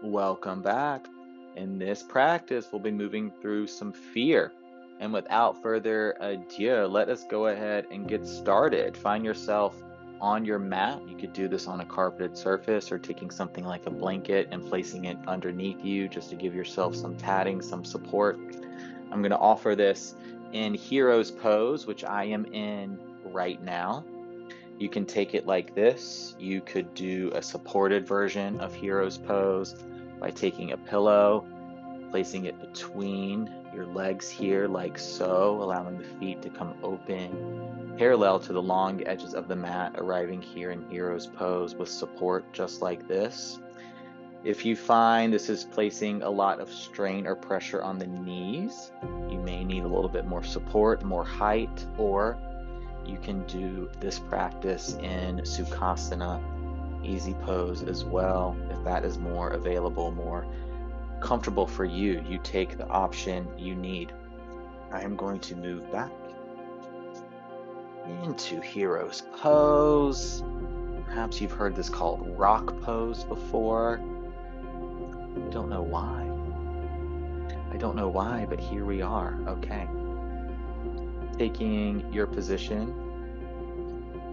Welcome back. In this practice, we'll be moving through some fear. And without further ado, let us go ahead and get started. Find yourself on your mat. You could do this on a carpeted surface or taking something like a blanket and placing it underneath you just to give yourself some padding, some support. I'm going to offer this in Hero's Pose, which I am in right now. You can take it like this. You could do a supported version of Hero's Pose by taking a pillow, placing it between your legs here like so, allowing the feet to come open, parallel to the long edges of the mat, arriving here in Hero's Pose with support just like this. If you find this is placing a lot of strain or pressure on the knees, you may need a little bit more support, more height, or you can do this practice in Sukhasana, easy pose as well. If that is more available, more comfortable for you, you take the option you need. I am going to move back into Hero's Pose. Perhaps you've heard this called rock pose before. I don't know why. But here we are. Okay. Taking your position,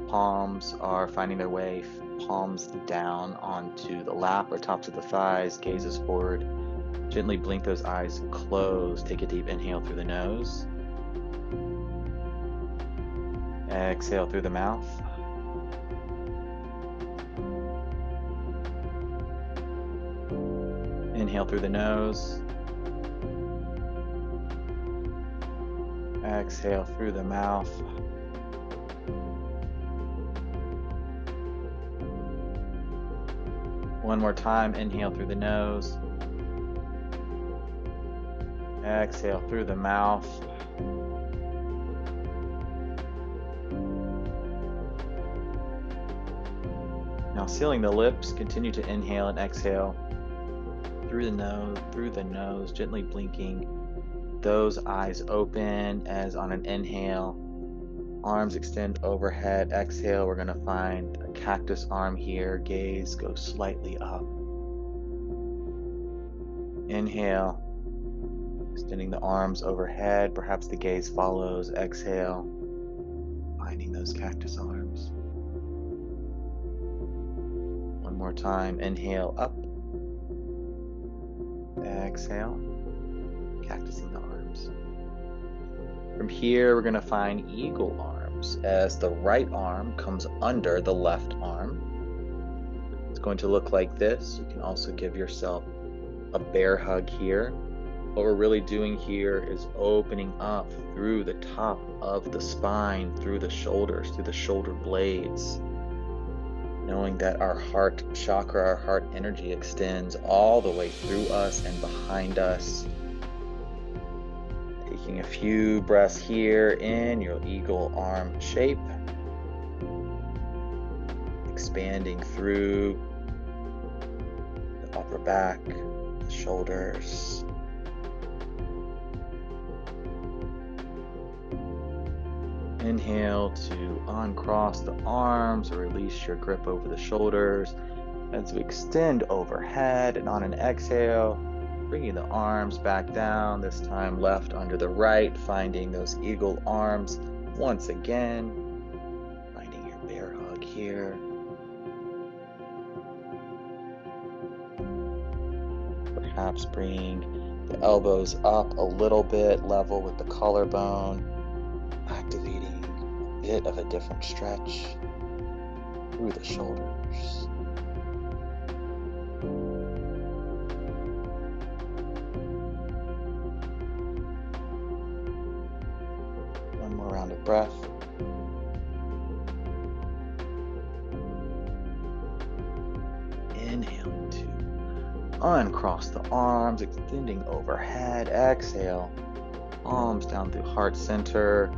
palms are finding their way, palms down onto the lap or tops of the thighs, gazes forward. Gently blink those eyes closed. Take a deep inhale through the nose. Exhale through the mouth. Inhale through the nose. Exhale through the mouth. One more time, inhale through the nose. Exhale through the mouth. Now sealing the lips, continue to inhale and exhale through the nose, gently blinking those eyes open as on an inhale, arms extend overhead. Exhale, we're going to find a cactus arm here. Gaze goes slightly up. Inhale, extending the arms overhead. Perhaps the gaze follows. Exhale, finding those cactus arms. One more time. Inhale, up. Exhale, cactusing the arms. From here, we're going to find eagle arms as the right arm comes under the left arm. It's going to look like this. You can also give yourself a bear hug here. What we're really doing here is opening up through the top of the spine, through the shoulders, through the shoulder blades, knowing that our heart chakra, our heart energy extends all the way through us and behind us. Taking a few breaths here in your eagle arm shape, expanding through the upper back, the shoulders. Inhale to uncross the arms or release your grip over the shoulders as we extend overhead, and on an exhale, bringing the arms back down, this time left under the right, finding those eagle arms once again, finding your bear hug here. Perhaps bringing the elbows up a little bit, level with the collarbone, activating a bit of a different stretch through the shoulders. One more round of breath. Inhaling to uncross the arms, extending overhead. Exhale, palms down through heart center,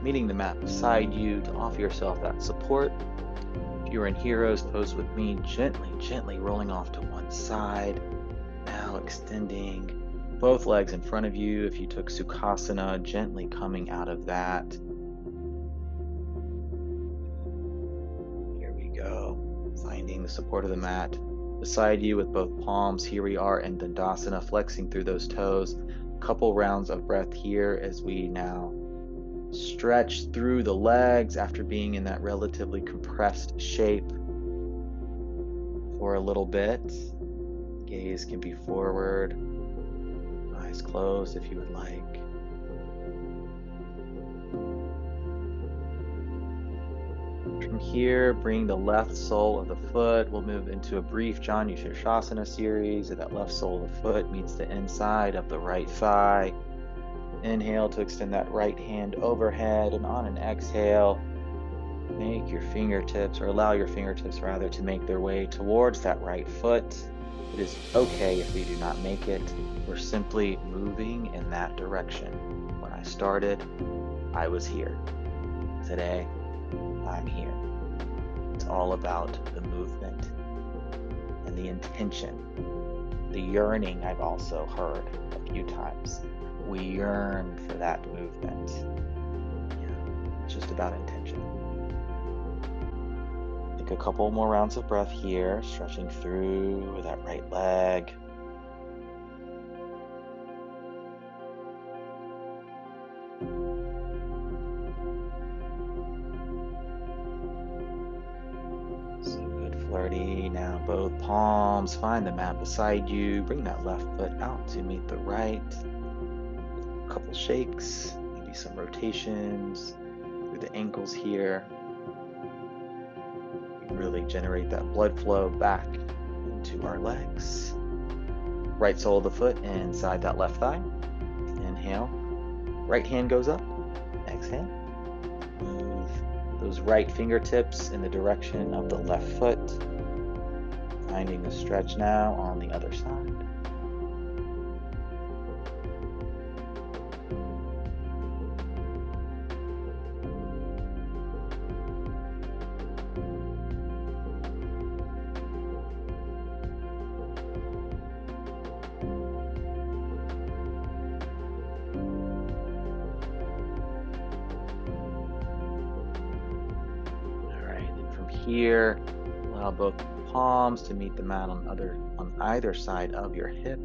meeting the mat beside you to offer yourself that support. If you're in Hero's Pose with me, gently rolling off to one side. Now extending both legs in front of you. If you took Sukhasana, gently coming out of that. Here we go. Finding the support of the mat beside you with both palms. Here we are in Dandasana, flexing through those toes. Couple rounds of breath here as we now stretch through the legs after being in that relatively compressed shape for a little bit. Gaze can be forward, eyes closed if you would like. From here, bring the left sole of the foot. We'll move into a brief Janu Shirshasana series. That left sole of the foot meets the inside of the right thigh. Inhale to extend that right hand overhead, and on an exhale, make your fingertips, or allow your fingertips rather, to make their way towards that right foot. It is okay if we do not make it. We're simply moving in that direction. When I started, I was here. Today, I'm here. It's all about the movement and the intention, the yearning. I've also heard a few times. We yearn for that movement. It's just about intention. Take a couple more rounds of breath here, stretching through that right leg. Flirty. Now both palms find the mat beside you. Bring that left foot out to meet the right. A couple shakes, maybe some rotations through the ankles here. Really generate that blood flow back into our legs. Right sole of the foot inside that left thigh. Inhale. Right hand goes up. Exhale. Move those right fingertips in the direction of the left foot. Finding the stretch now on the other side. Here, allow both palms to meet the mat on either side of your hip.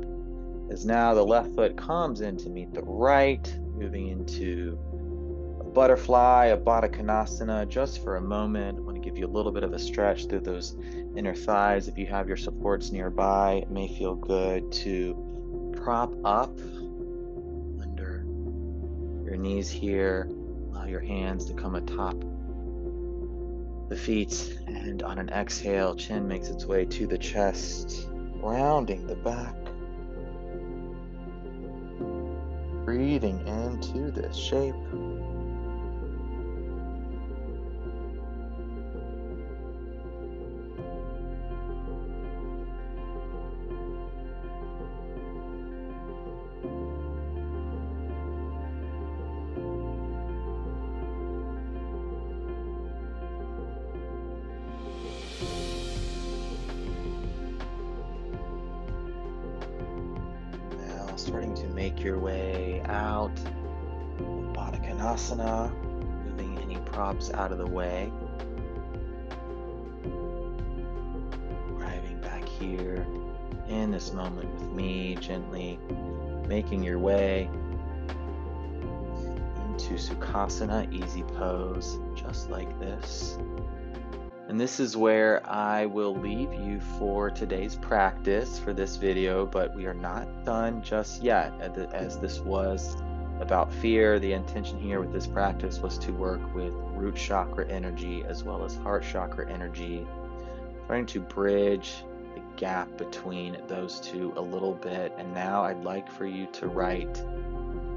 As now the left foot comes in to meet the right, moving into a butterfly, a Baddha Konasana, just for a moment. I want to give you a little bit of a stretch through those inner thighs. If you have your supports nearby, it may feel good to prop up under your knees here. Allow your hands to come atop the feet, and on an exhale, chin makes its way to the chest, rounding the back. Breathing into this shape. Starting to make your way out of Baddha Konasana, moving any props out of the way. Arriving back here in this moment with me, gently making your way into Sukhasana, easy pose, just like this. And this is where I will leave you for today's practice for this video, but we are not done just yet. As this was about fear, the intention here with this practice was to work with root chakra energy as well as heart chakra energy, trying to bridge the gap between those two a little bit. And now I'd like for you to write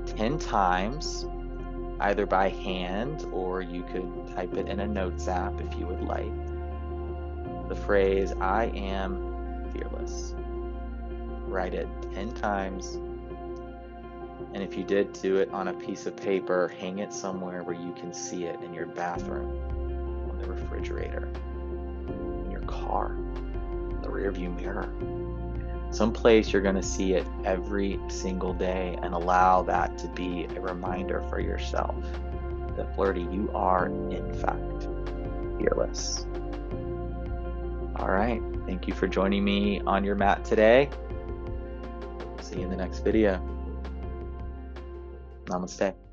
10 times, either by hand or you could type it in a notes app if you would like, the phrase, "I am fearless." Write it 10 times. And if you did do it on a piece of paper, hang it somewhere where you can see it, in your bathroom, on the refrigerator, in your car, the rearview mirror. Someplace you're going to see it every single day, and allow that to be a reminder for yourself that, Flirty, you are in fact fearless. All right. Thank you for joining me on your mat today. See you in the next video. Namaste.